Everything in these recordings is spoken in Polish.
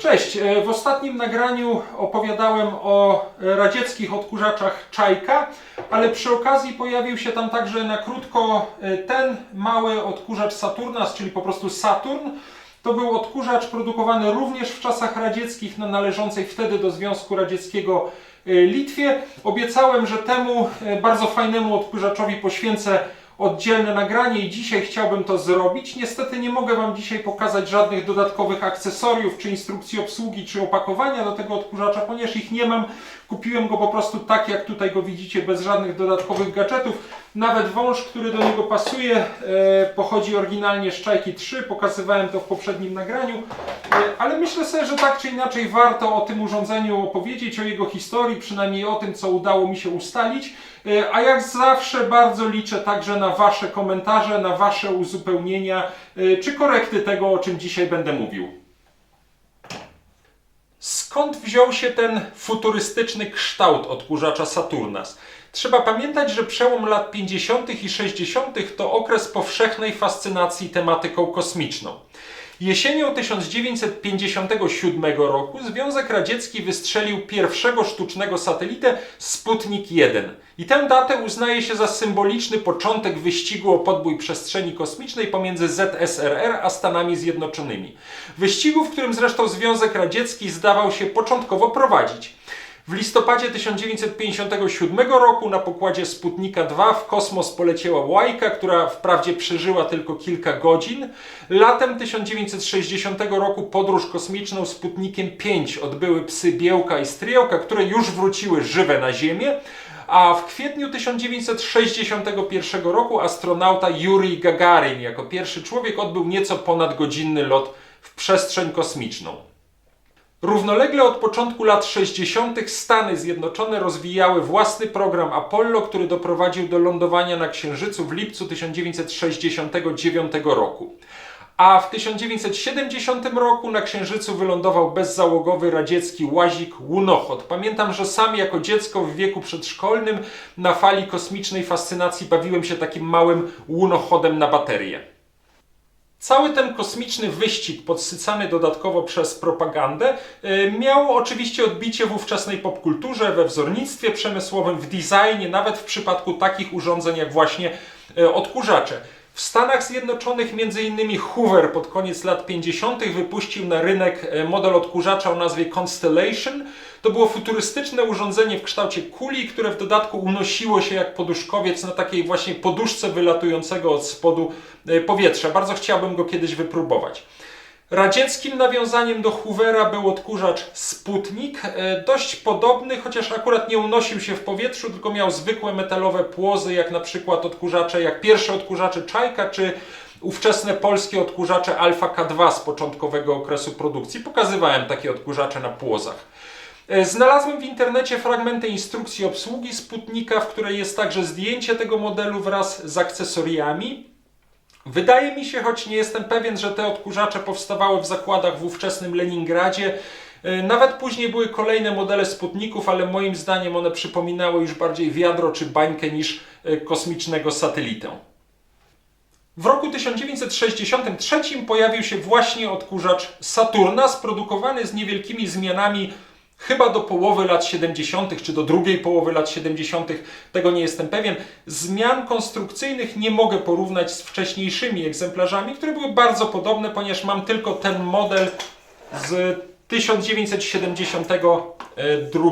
Cześć! W ostatnim nagraniu opowiadałem o radzieckich odkurzaczach Czajka, ale przy okazji pojawił się tam także na krótko ten mały odkurzacz Saturnas, czyli po prostu Saturn. To był odkurzacz produkowany również w czasach radzieckich na należącej wtedy do Związku Radzieckiego Litwie. Obiecałem, że temu bardzo fajnemu odkurzaczowi poświęcę oddzielne nagranie i dzisiaj chciałbym to zrobić. Niestety nie mogę Wam dzisiaj pokazać żadnych dodatkowych akcesoriów, czy instrukcji obsługi, czy opakowania do tego odkurzacza, ponieważ ich nie mam. Kupiłem go po prostu tak, jak tutaj go widzicie, bez żadnych dodatkowych gadżetów. Nawet wąż, który do niego pasuje, pochodzi oryginalnie z Czajki 3, pokazywałem to w poprzednim nagraniu, ale myślę sobie, że tak czy inaczej warto o tym urządzeniu opowiedzieć, o jego historii, przynajmniej o tym, co udało mi się ustalić. A jak zawsze bardzo liczę także na Wasze komentarze, na Wasze uzupełnienia czy korekty tego, o czym dzisiaj będę mówił. Skąd wziął się ten futurystyczny kształt odkurzacza Saturnas? Trzeba pamiętać, że przełom lat 50. i 60. to okres powszechnej fascynacji tematyką kosmiczną. Jesienią 1957 roku Związek Radziecki wystrzelił pierwszego sztucznego satelitę Sputnik 1. I tę datę uznaje się za symboliczny początek wyścigu o podbój przestrzeni kosmicznej pomiędzy ZSRR a Stanami Zjednoczonymi. Wyścigu, w którym zresztą Związek Radziecki zdawał się początkowo prowadzić. W listopadzie 1957 roku na pokładzie Sputnika 2 w kosmos poleciała Łajka, która wprawdzie przeżyła tylko kilka godzin. Latem 1960 roku podróż kosmiczną Sputnikiem 5 odbyły psy Biełka i Stryjełka, które już wróciły żywe na Ziemię, a w kwietniu 1961 roku astronauta Jurij Gagarin jako pierwszy człowiek odbył nieco ponadgodzinny lot w przestrzeń kosmiczną. Równolegle od początku lat 60. Stany Zjednoczone rozwijały własny program Apollo, który doprowadził do lądowania na Księżycu w lipcu 1969 roku. A w 1970 roku na Księżycu wylądował bezzałogowy radziecki łazik Łunochod. Pamiętam, że sam jako dziecko w wieku przedszkolnym na fali kosmicznej fascynacji bawiłem się takim małym Łunochodem na baterię. Cały ten kosmiczny wyścig, podsycany dodatkowo przez propagandę, miał oczywiście odbicie w ówczesnej popkulturze, we wzornictwie przemysłowym, w designie, nawet w przypadku takich urządzeń jak właśnie odkurzacze. W Stanach Zjednoczonych m.in. Hoover pod koniec lat 50. wypuścił na rynek model odkurzacza o nazwie Constellation. To było futurystyczne urządzenie w kształcie kuli, które w dodatku unosiło się jak poduszkowiec na takiej właśnie poduszce wylatującego od spodu powietrza. Bardzo chciałbym go kiedyś wypróbować. Radzieckim nawiązaniem do Hoovera był odkurzacz Sputnik, dość podobny, chociaż akurat nie unosił się w powietrzu, tylko miał zwykłe metalowe płozy, jak na przykład odkurzacze, jak pierwsze odkurzacze Czajka, czy ówczesne polskie odkurzacze Alfa K2 z początkowego okresu produkcji. Pokazywałem takie odkurzacze na płozach. Znalazłem w internecie fragmenty instrukcji obsługi Sputnika, w której jest także zdjęcie tego modelu wraz z akcesoriami. Wydaje mi się, choć nie jestem pewien, że te odkurzacze powstawały w zakładach w ówczesnym Leningradzie. Nawet później były kolejne modele Sputników, ale moim zdaniem one przypominały już bardziej wiadro czy bańkę niż kosmicznego satelitę. W roku 1963 pojawił się właśnie odkurzacz Saturnas, produkowany z niewielkimi zmianami chyba do połowy lat 70. czy do drugiej połowy lat 70. Tego nie jestem pewien. Zmian konstrukcyjnych nie mogę porównać z wcześniejszymi egzemplarzami, które były bardzo podobne, ponieważ mam tylko ten model z 1972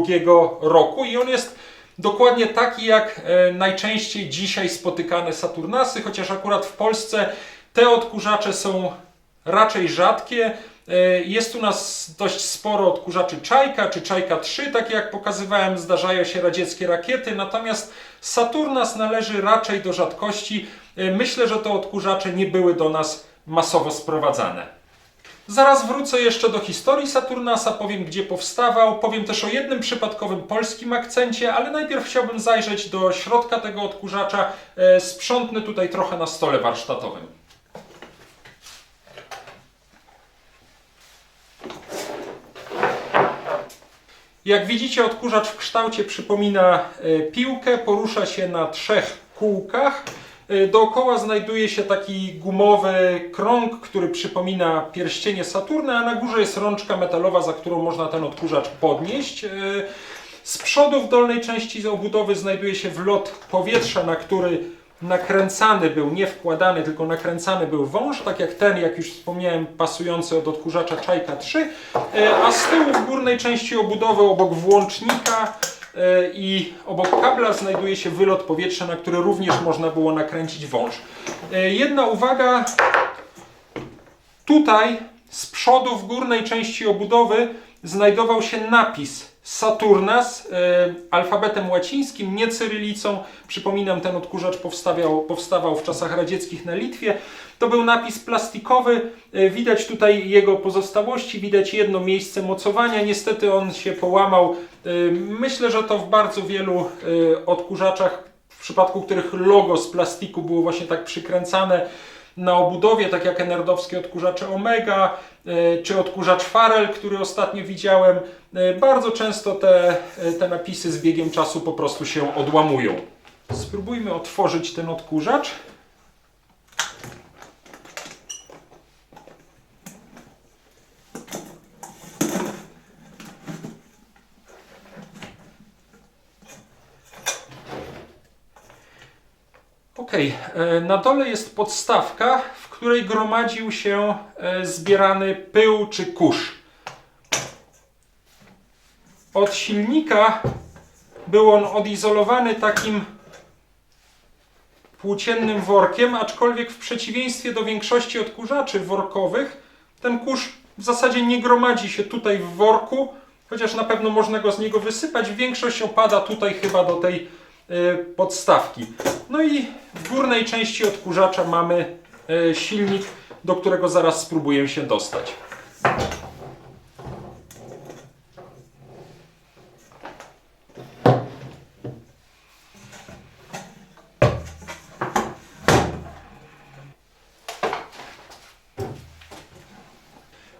roku i on jest dokładnie taki jak najczęściej dzisiaj spotykane Saturnasy, chociaż akurat w Polsce te odkurzacze są raczej rzadkie. Jest u nas dość sporo odkurzaczy Czajka czy Czajka 3, takie jak pokazywałem, zdarzają się radzieckie rakiety, natomiast Saturnas należy raczej do rzadkości. Myślę, że te odkurzacze nie były do nas masowo sprowadzane. Zaraz wrócę jeszcze do historii Saturnasa, powiem gdzie powstawał, powiem też o jednym przypadkowym polskim akcencie, ale najpierw chciałbym zajrzeć do środka tego odkurzacza, sprzątnę tutaj trochę na stole warsztatowym. Jak widzicie, odkurzacz w kształcie przypomina piłkę, porusza się na 3 kółkach. Dookoła znajduje się taki gumowy krąg, który przypomina pierścienie Saturna, a na górze jest rączka metalowa, za którą można ten odkurzacz podnieść. Z przodu w dolnej części obudowy znajduje się wlot powietrza, na który nakręcany był, nie wkładany, tylko nakręcany był wąż, tak jak ten, jak już wspomniałem, pasujący od odkurzacza Czajka 3, a z tyłu w górnej części obudowy obok włącznika i obok kabla znajduje się wylot powietrza, na który również można było nakręcić wąż. Jedna uwaga, tutaj z przodu w górnej części obudowy znajdował się napis Saturnas alfabetem łacińskim, nie cyrylicą. Przypominam, ten odkurzacz powstawał w czasach radzieckich na Litwie. To był napis plastikowy. Widać tutaj jego pozostałości, widać jedno miejsce mocowania. Niestety on się połamał. Myślę, że to w bardzo wielu odkurzaczach, w przypadku których logo z plastiku było właśnie tak przykręcane na obudowie, tak jak enerdowskie odkurzacze Omega, czy odkurzacz Farel, który ostatnio widziałem, bardzo często te napisy z biegiem czasu po prostu się odłamują. Spróbujmy otworzyć ten odkurzacz. Ok, na dole jest podstawka, w której gromadził się zbierany pył czy kurz. Od silnika był on odizolowany takim płóciennym workiem, aczkolwiek w przeciwieństwie do większości odkurzaczy workowych, ten kurz w zasadzie nie gromadzi się tutaj w worku, chociaż na pewno można go z niego wysypać. Większość opada tutaj chyba do tej podstawki. No i w górnej części odkurzacza mamy silnik, do którego zaraz spróbuję się dostać.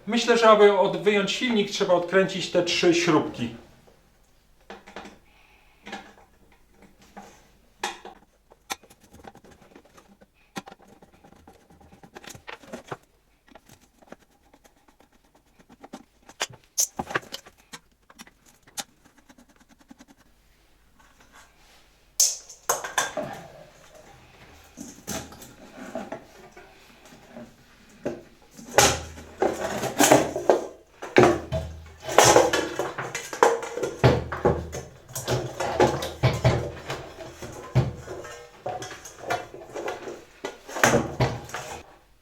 Myślę, że aby wyjąć silnik, trzeba odkręcić te 3 śrubki.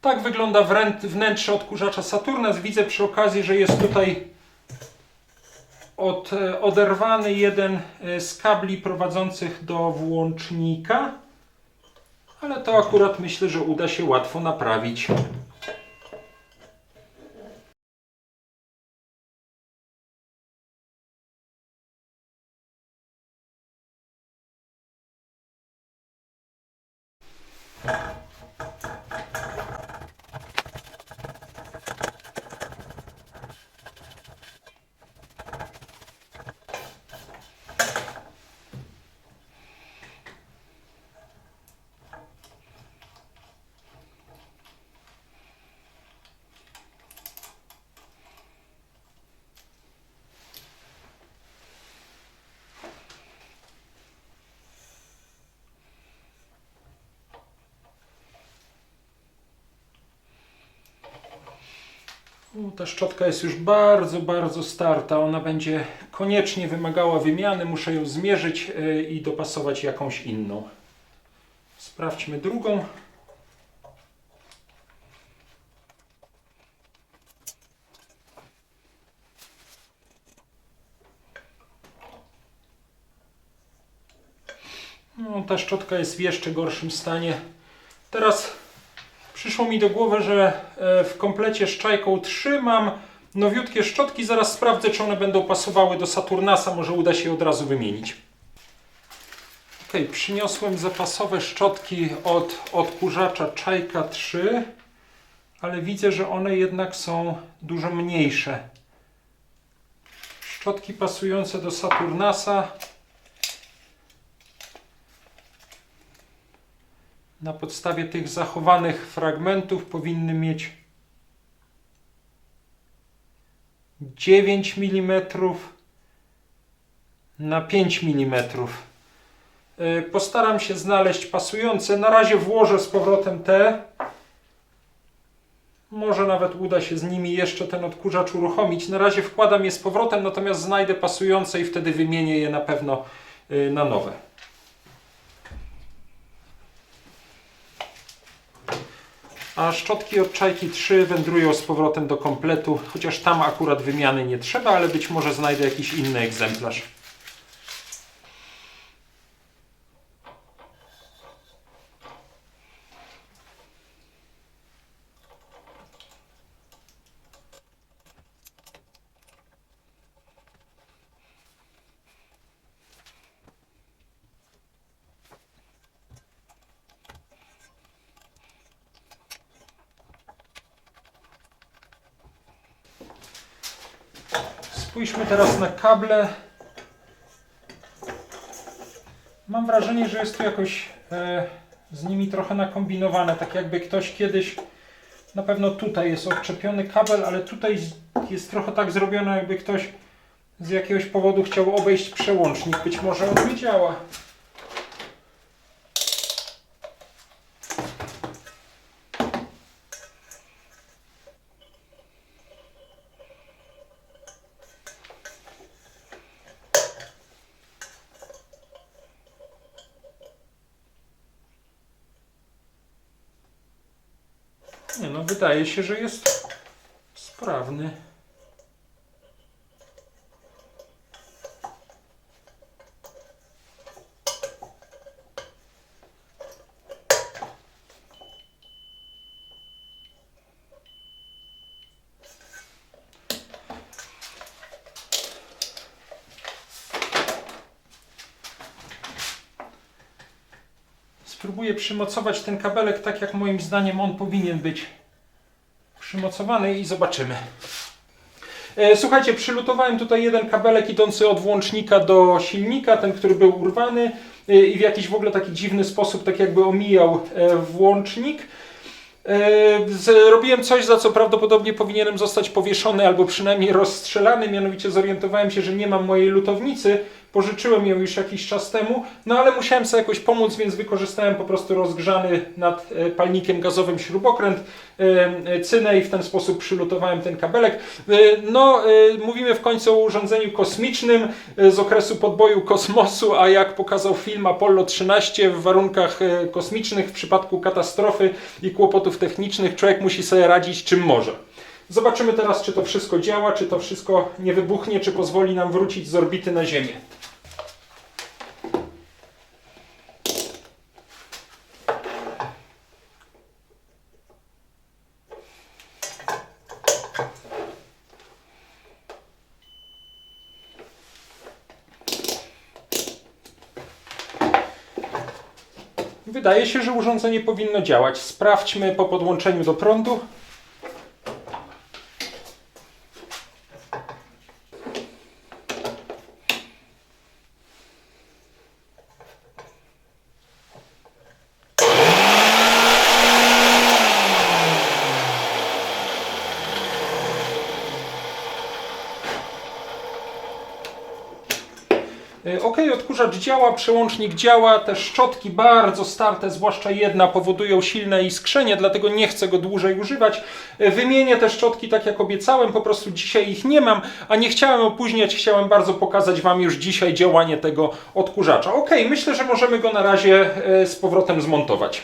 Tak wygląda wnętrze odkurzacza Saturnas. Widzę przy okazji, że jest tutaj oderwany jeden z kabli prowadzących do włącznika, ale to akurat myślę, że uda się łatwo naprawić. Ta szczotka jest już bardzo starta. Ona będzie koniecznie wymagała wymiany. Muszę ją zmierzyć i dopasować jakąś inną. Sprawdźmy drugą. No, ta szczotka jest w jeszcze gorszym stanie. Teraz przyszło mi do głowy, że w komplecie z Czajką 3 mam nowiutkie szczotki. Zaraz sprawdzę, czy one będą pasowały do Saturnasa. Może uda się je od razu wymienić. Ok, przyniosłem zapasowe szczotki od odkurzacza Czajka 3, ale widzę, że one jednak są dużo mniejsze. Szczotki pasujące do Saturnasa Na podstawie tych zachowanych fragmentów powinny mieć 9 mm na 5 mm. Postaram się znaleźć pasujące. Na razie włożę z powrotem te. Może nawet uda się z nimi jeszcze ten odkurzacz uruchomić. Na razie wkładam je z powrotem, natomiast znajdę pasujące i wtedy wymienię je na pewno na nowe. A szczotki od Czajki 3 wędrują z powrotem do kompletu, chociaż tam akurat wymiany nie trzeba, ale być może znajdę jakiś inny egzemplarz. Spójrzmy teraz na kable. Mam wrażenie, że jest tu jakoś z nimi trochę nakombinowane, tak jakby ktoś kiedyś, na pewno tutaj jest odczepiony kabel, ale tutaj jest trochę tak zrobione, jakby ktoś z jakiegoś powodu chciał obejść przełącznik. Być może on nie działa. Nie no, wydaje się, że jest sprawny. Spróbuję przymocować ten kabelek tak, jak moim zdaniem on powinien być przymocowany i zobaczymy. Słuchajcie, przylutowałem tutaj jeden kabelek idący od włącznika do silnika, ten, który był urwany i w jakiś w ogóle taki dziwny sposób tak jakby omijał włącznik. Zrobiłem coś, za co prawdopodobnie powinienem zostać powieszony albo przynajmniej rozstrzelany, mianowicie zorientowałem się, że nie mam mojej lutownicy. Pożyczyłem ją już jakiś czas temu, no ale musiałem sobie jakoś pomóc, więc wykorzystałem po prostu rozgrzany nad palnikiem gazowym śrubokręt, cynę i w ten sposób przylutowałem ten kabelek. Mówimy w końcu o urządzeniu kosmicznym z okresu podboju kosmosu, a jak pokazał film Apollo 13, w warunkach kosmicznych, w przypadku katastrofy i kłopotów technicznych, człowiek musi sobie radzić czym może. Zobaczymy teraz, czy to wszystko działa, czy to wszystko nie wybuchnie, czy pozwoli nam wrócić z orbity na Ziemię. Wydaje się, że urządzenie powinno działać. Sprawdźmy po podłączeniu do prądu. Ok, odkurzacz działa, przełącznik działa, te szczotki bardzo starte, zwłaszcza jedna, powodują silne iskrzenie, dlatego nie chcę go dłużej używać. Wymienię te szczotki tak jak obiecałem, po prostu dzisiaj ich nie mam, a nie chciałem opóźniać, chciałem bardzo pokazać Wam już dzisiaj działanie tego odkurzacza. Ok, myślę, że możemy go na razie z powrotem zmontować.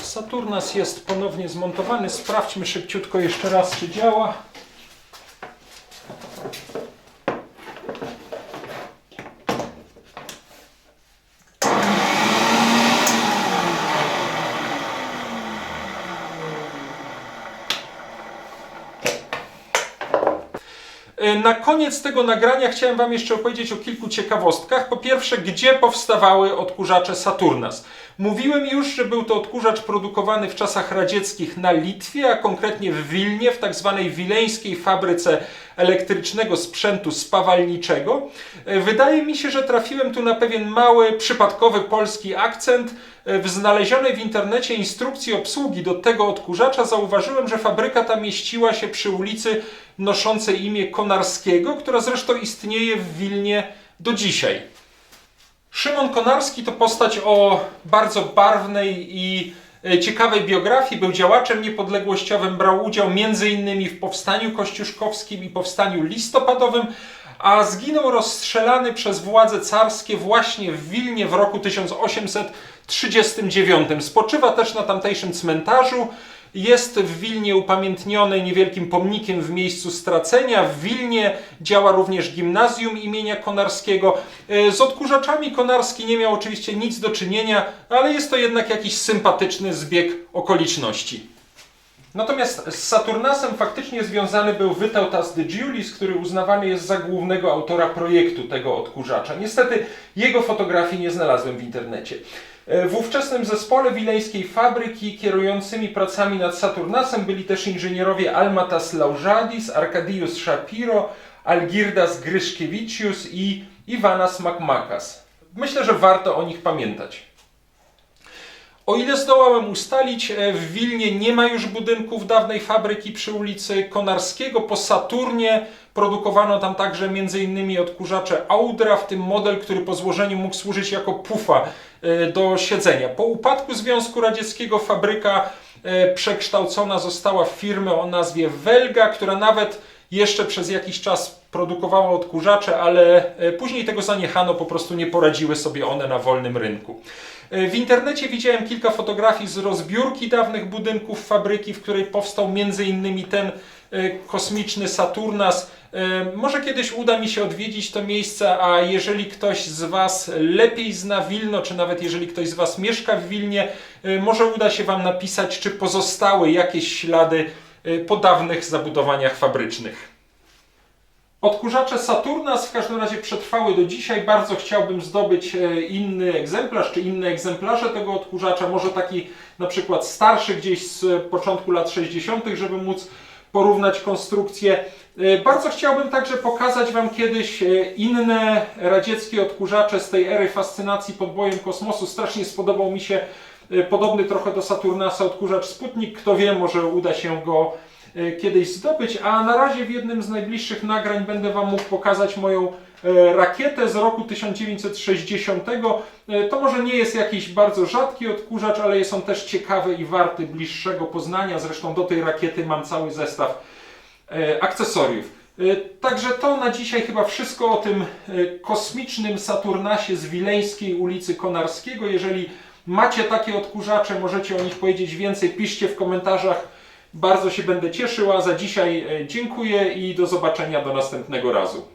Saturnas jest ponownie zmontowany. Sprawdźmy szybciutko jeszcze raz, czy działa. Na koniec tego nagrania chciałem Wam jeszcze opowiedzieć o kilku ciekawostkach. Po pierwsze, gdzie powstawały odkurzacze Saturnas. Mówiłem już, że był to odkurzacz produkowany w czasach radzieckich na Litwie, a konkretnie w Wilnie, w tak zwanej wileńskiej fabryce elektrycznego sprzętu spawalniczego. Wydaje mi się, że trafiłem tu na pewien mały, przypadkowy polski akcent. W znalezionej w internecie instrukcji obsługi do tego odkurzacza zauważyłem, że fabryka ta mieściła się przy ulicy noszącej imię Konarskiego, która zresztą istnieje w Wilnie do dzisiaj. Szymon Konarski to postać o bardzo barwnej i ciekawej biografii. Był działaczem niepodległościowym, brał udział m.in. w powstaniu kościuszkowskim i powstaniu listopadowym, a zginął rozstrzelany przez władze carskie właśnie w Wilnie w roku 1839. Spoczywa też na tamtejszym cmentarzu. Jest w Wilnie upamiętniony niewielkim pomnikiem w miejscu stracenia. W Wilnie działa również gimnazjum imienia Konarskiego. Z odkurzaczami Konarski nie miał oczywiście nic do czynienia, ale jest to jednak jakiś sympatyczny zbieg okoliczności. Natomiast z Saturnasem faktycznie związany był Vytautas Didžiulis, który uznawany jest za głównego autora projektu tego odkurzacza. Niestety jego fotografii nie znalazłem w internecie. W ówczesnym zespole wileńskiej fabryki kierującymi pracami nad Saturnasem byli też inżynierowie Almatas Laužadis, Arkadiusz Shapiro, Algirdas Gryszkiewiczius i Ivanas Makmakas. Myślę, że warto o nich pamiętać. O ile zdołałem ustalić, w Wilnie nie ma już budynków dawnej fabryki przy ulicy Konarskiego. Po Saturnie produkowano tam także m.in. odkurzacze Audra, w tym model, który po złożeniu mógł służyć jako pufa do siedzenia. Po upadku Związku Radzieckiego fabryka przekształcona została w firmę o nazwie Welga, która nawet jeszcze przez jakiś czas produkowała odkurzacze, ale później tego zaniechano, po prostu nie poradziły sobie one na wolnym rynku. W internecie widziałem kilka fotografii z rozbiórki dawnych budynków fabryki, w której powstał m.in. ten kosmiczny Saturnas. Może kiedyś uda mi się odwiedzić to miejsce, a jeżeli ktoś z Was lepiej zna Wilno, czy nawet jeżeli ktoś z Was mieszka w Wilnie, może uda się Wam napisać, czy pozostały jakieś ślady po dawnych zabudowaniach fabrycznych. Odkurzacze Saturnas w każdym razie przetrwały do dzisiaj. Bardzo chciałbym zdobyć inny egzemplarz, czy inne egzemplarze tego odkurzacza. Może taki na przykład starszy, gdzieś z początku lat 60., żeby móc porównać konstrukcję. Bardzo chciałbym także pokazać Wam kiedyś inne radzieckie odkurzacze z tej ery fascynacji podbojem kosmosu. Strasznie spodobał mi się podobny trochę do Saturnasa odkurzacz Sputnik. Kto wie, może uda się go kiedyś zdobyć, a na razie w jednym z najbliższych nagrań będę Wam mógł pokazać moją rakietę z roku 1960. To może nie jest jakiś bardzo rzadki odkurzacz, ale jest on też ciekawy i warty bliższego poznania. Zresztą do tej rakiety mam cały zestaw akcesoriów. Także to na dzisiaj chyba wszystko o tym kosmicznym Saturnasie z wileńskiej ulicy Konarskiego. Jeżeli macie takie odkurzacze, możecie o nich powiedzieć więcej, piszcie w komentarzach. Bardzo się będę cieszył, a za dzisiaj dziękuję i do zobaczenia do następnego razu.